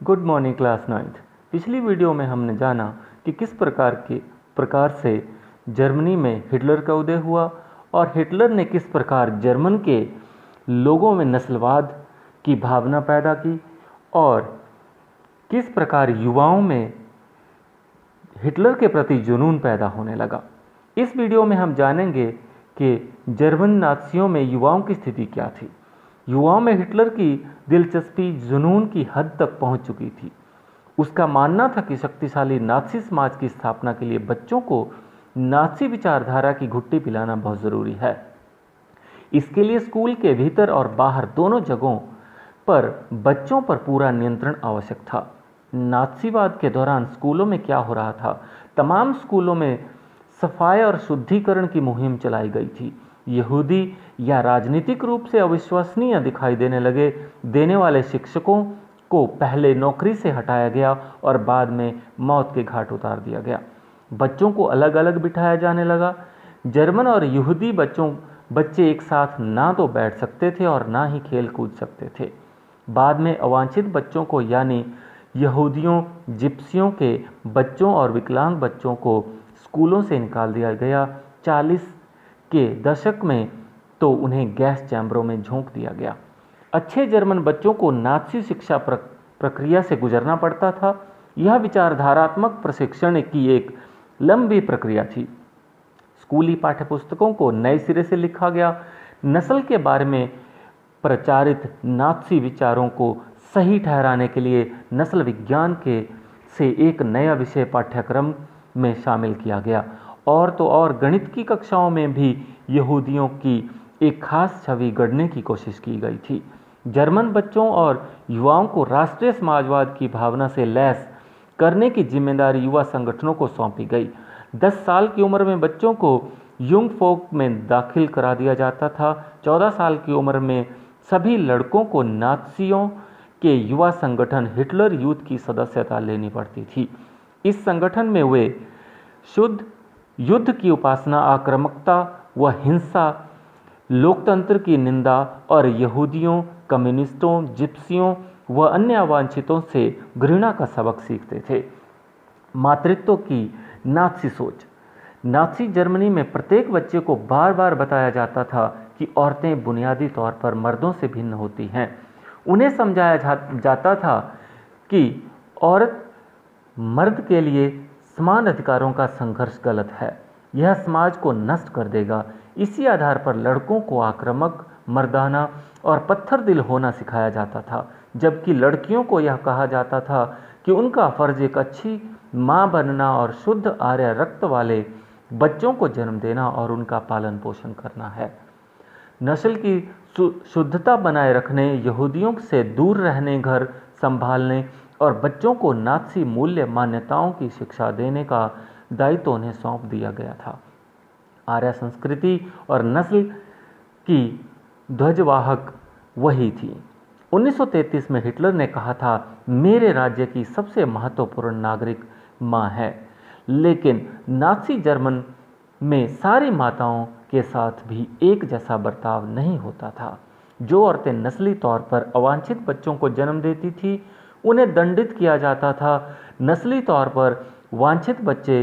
Good morning class 9th। पिछली video में हमने जाना कि किस प्रकार से जर्मनी में हिटलर का उदय हुआ और हिटलर ने किस प्रकार जर्मन के लोगों में नस्लवाद की भावना पैदा की और किस प्रकार युवाओं में हिटलर के प्रति जुनून पैदा होने लगा। इस वीडियो में हम जानेंगे कि जर्मन नाज़ियों में युवाओं की स्थिति क्या थी। युवाओं में हिटलर की दिलचस्पी जुनून की हद तक पहुंच चुकी थी। उसका मानना था कि शक्तिशाली नाज़ी समाज की स्थापना के लिए बच्चों को नाज़ी विचारधारा की घुट्टी पिलाना बहुत ज़रूरी है। इसके लिए स्कूल के भीतर और बाहर दोनों जगहों पर बच्चों पर पूरा नियंत्रण आवश्यक था। नाज़ीवाद के दौरान स्कूलों में क्या हो रहा था? तमाम स्कूलों में सफाई और शुद्धिकरण की मुहिम चलाई गई थी। यहूदी या राजनीतिक रूप से अविश्वसनीय दिखाई देने वाले शिक्षकों को पहले नौकरी से हटाया गया और बाद में मौत के घाट उतार दिया गया। बच्चों को अलग अलग बिठाया जाने लगा। जर्मन और यहूदी बच्चे एक साथ ना तो बैठ सकते थे और ना ही खेल कूद सकते थे। बाद में अवांछित बच्चों को यानी यहूदियों, जिप्सियों के बच्चों और विकलांग बच्चों को स्कूलों से निकाल दिया गया। 40 के दशक में तो उन्हें गैस चैम्बरों में झोंक दिया गया। अच्छे जर्मन बच्चों को नाज़ी शिक्षा प्रक्रिया से गुजरना पड़ता था। यह विचारधारात्मक प्रशिक्षण की एक लंबी प्रक्रिया थी। स्कूली पाठ्यपुस्तकों को नए सिरे से लिखा गया। नस्ल के बारे में प्रचारित नाज़ी विचारों को सही ठहराने के लिए नस्ल विज्ञान से एक नया विषय पाठ्यक्रम में शामिल किया गया। और तो और गणित की कक्षाओं में भी यहूदियों की एक खास छवि गढ़ने की कोशिश की गई थी। जर्मन बच्चों और युवाओं को राष्ट्रीय समाजवाद की भावना से लैस करने की जिम्मेदारी युवा संगठनों को सौंपी गई। 10 साल की उम्र में बच्चों को युंग फोक में दाखिल करा दिया जाता था। 14 साल की उम्र में सभी लड़कों को नाज़ियों के युवा संगठन हिटलर यूथ की सदस्यता लेनी पड़ती थी। इस संगठन में वे युद्ध की उपासना, आक्रामकता व हिंसा, लोकतंत्र की निंदा और यहूदियों, कम्युनिस्टों, जिप्सियों व अन्य अवांछितों से घृणा का सबक सीखते थे। मातृत्व की नाज़ी सोच। नाज़ी जर्मनी में प्रत्येक बच्चे को बार बार बताया जाता था कि औरतें बुनियादी तौर पर मर्दों से भिन्न होती हैं। उन्हें समझाया जाता था कि औरत मर्द के लिए समान अधिकारों का संघर्ष गलत है, यह समाज को नष्ट कर देगा। इसी आधार पर लड़कों को आक्रामक, मर्दाना और पत्थर दिल होना सिखाया जाता था, जबकि लड़कियों को यह कहा जाता था कि उनका फर्ज एक अच्छी माँ बनना और शुद्ध आर्य रक्त वाले बच्चों को जन्म देना और उनका पालन पोषण करना है। नस्ल की शुद्धता बनाए रखने, यहूदियों से दूर रहने, घर संभालने और बच्चों को नाज़ी मूल्य मान्यताओं की शिक्षा देने का दायित्व उन्हें सौंप दिया गया था। आर्य संस्कृति और नस्ल की ध्वजवाहक वही थी। 1933 में हिटलर ने कहा था, मेरे राज्य की सबसे महत्वपूर्ण नागरिक माँ है। लेकिन नाज़ी जर्मन में सारी माताओं के साथ भी एक जैसा बर्ताव नहीं होता था। जो औरतें नस्ली तौर पर अवांछित बच्चों को जन्म देती थी उन्हें दंडित किया जाता था। नस्ली तौर पर वांछित बच्चे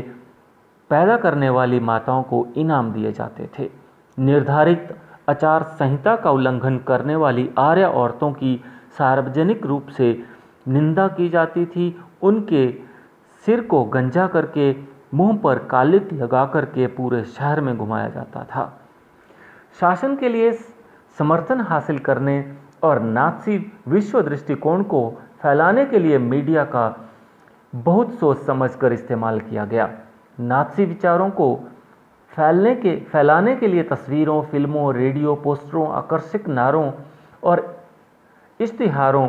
पैदा करने वाली माताओं को इनाम दिए जाते थे। निर्धारित आचार संहिता का उल्लंघन करने वाली आर्य औरतों की सार्वजनिक रूप से निंदा की जाती थी। उनके सिर को गंजा करके मुंह पर कालिख लगा करके पूरे शहर में घुमाया जाता था। शासन के लिए समर्थन हासिल करने और नाज़ी विश्व दृष्टिकोण को फैलाने के लिए मीडिया का बहुत सोच समझकर इस्तेमाल किया गया। नाज़ी विचारों को फैलाने के लिए तस्वीरों, फिल्मों, रेडियो, पोस्टरों, आकर्षक नारों और इश्तिहारों,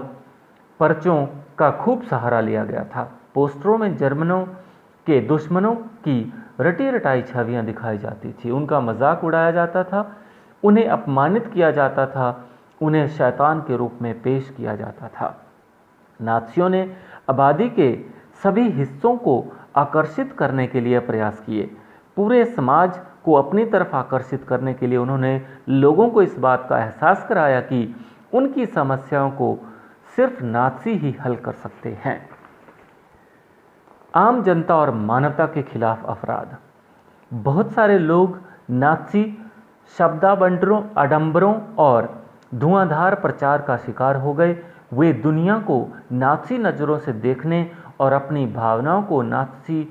पर्चों का खूब सहारा लिया गया था। पोस्टरों में जर्मनों के दुश्मनों की रटी रटाई छवियां दिखाई जाती थी। उनका मजाक उड़ाया जाता था, उन्हें अपमानित किया जाता था, उन्हें शैतान के रूप में पेश किया जाता था। नाज़ियों ने आबादी के सभी हिस्सों को आकर्षित करने के लिए प्रयास किए। पूरे समाज को अपनी तरफ आकर्षित करने के लिए उन्होंने लोगों को इस बात का एहसास कराया कि उनकी समस्याओं को सिर्फ नाज़ी ही हल कर सकते हैं। आम जनता और मानवता के खिलाफ अपराध। बहुत सारे लोग नाज़ी शब्दाबंटरों, आडंबरों और धुआंधार प्रचार का शिकार हो गए। वे दुनिया को नाज़ी नज़रों से देखने और अपनी भावनाओं को नाज़ी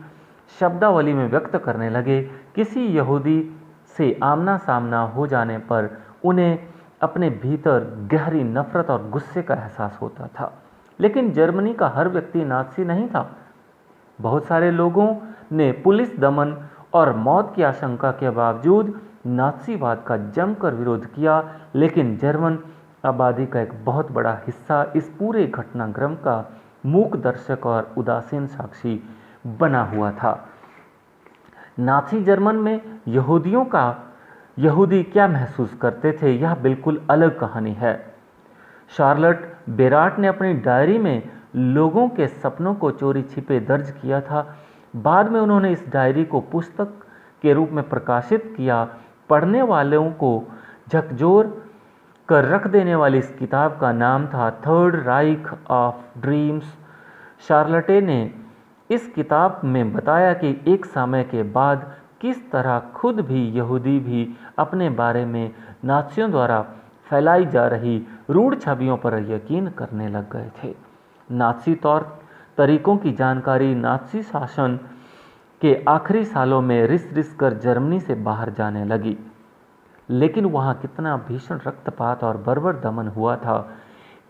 शब्दावली में व्यक्त करने लगे। किसी यहूदी से आमना सामना हो जाने पर उन्हें अपने भीतर गहरी नफरत और गुस्से का एहसास होता था। लेकिन जर्मनी का हर व्यक्ति नाज़ी नहीं था। बहुत सारे लोगों ने पुलिस दमन और मौत की आशंका के बावजूद नाज़ीवाद का जमकर विरोध किया, लेकिन जर्मन आबादी का एक बहुत बड़ा हिस्सा इस पूरे घटनाक्रम का मूक दर्शक और उदासीन साक्षी बना हुआ था। नाज़ी जर्मन में यहूदी क्या महसूस करते थे, यह बिल्कुल अलग कहानी है। शार्लट बेराट ने अपनी डायरी में लोगों के सपनों को चोरी छिपे दर्ज किया था। बाद में उन्होंने इस डायरी को पुस्तक के रूप में प्रकाशित किया। पढ़ने वालों को झकझोर कर रख देने वाली इस किताब का नाम था थर्ड राइख ऑफ ड्रीम्स। शार्लटे ने इस किताब में बताया कि एक समय के बाद किस तरह खुद भी यहूदी भी अपने बारे में नाज़ियों द्वारा फैलाई जा रही रूढ़ छवियों पर यकीन करने लग गए थे। नाज़ी तौर तरीकों की जानकारी नाज़ी शासन के आखिरी सालों में रिस कर जर्मनी से बाहर जाने लगी। लेकिन वहाँ कितना भीषण रक्तपात और बर्बर दमन हुआ था,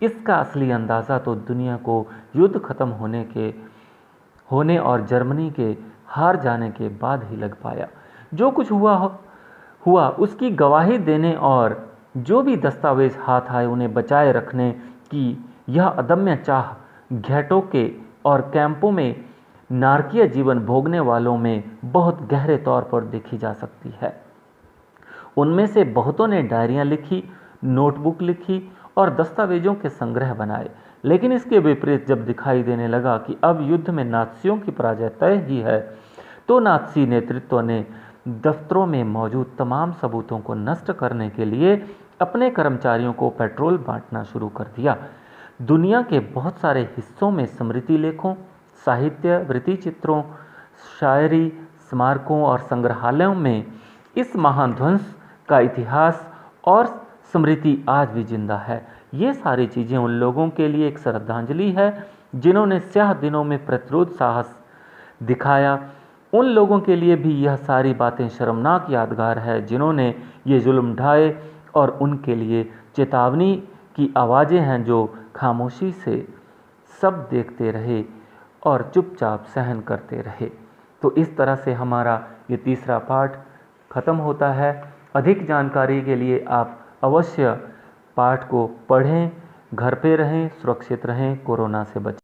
इसका असली अंदाज़ा तो दुनिया को युद्ध खत्म होने और जर्मनी के हार जाने के बाद ही लग पाया। जो कुछ हुआ उसकी गवाही देने और जो भी दस्तावेज हाथ आए उन्हें बचाए रखने की यह अदम्य चाह घेटों के और कैंपों में नारकीय जीवन भोगने वालों में बहुत गहरे तौर पर देखी जा सकती है। उनमें से बहुतों ने डायरियां लिखी, नोटबुक लिखी और दस्तावेजों के संग्रह बनाए। लेकिन इसके विपरीत जब दिखाई देने लगा कि अब युद्ध में नाज़ियों की पराजय तय ही है, तो नाज़ी नेतृत्व ने दफ्तरों में मौजूद तमाम सबूतों को नष्ट करने के लिए अपने कर्मचारियों को पेट्रोल बांटना शुरू कर दिया। दुनिया के बहुत सारे हिस्सों में स्मृति लेखों, साहित्य, वृत्ति चित्रों, शायरी, स्मारकों और संग्रहालयों में इस महान ध्वंस का इतिहास और स्मृति आज भी जिंदा है। ये सारी चीज़ें उन लोगों के लिए एक श्रद्धांजलि है जिन्होंने स्याह दिनों में प्रतिरोध साहस दिखाया। उन लोगों के लिए भी यह सारी बातें शर्मनाक यादगार है जिन्होंने ये जुल्म ढाए, और उनके लिए चेतावनी की आवाज़ें हैं जो खामोशी से सब देखते रहे और चुपचाप सहन करते रहे। तो इस तरह से हमारा ये तीसरा पाठ खत्म होता है। अधिक जानकारी के लिए आप अवश्य पाठ को पढ़ें, घर पे रहें, सुरक्षित रहें, कोरोना से बचें।